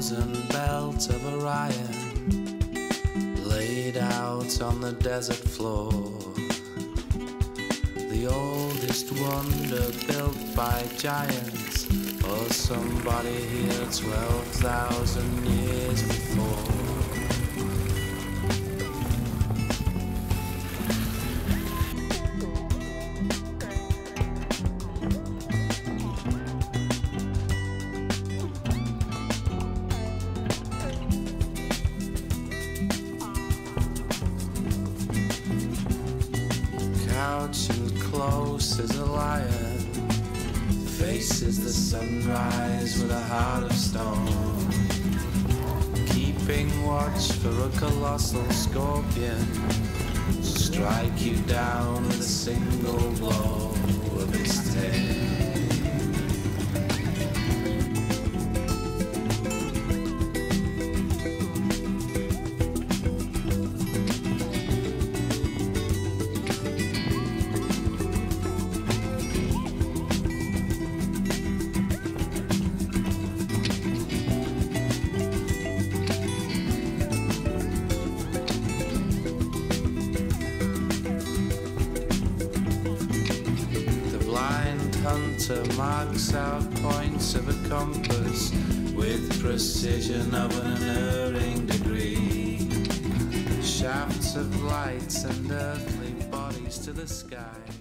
frozen belt of Orion, laid out on the desert floor. The oldest wonder built by giants, or somebody here 12,000 years before. Crouching close as a lion, faces the sunrise with a heart of stone, keeping watch for a colossal scorpion, strike you down with a single blow of its tail. Hunter marks out points of a compass with precision of an unerring degree. Shafts of light and earthly bodies to the sky.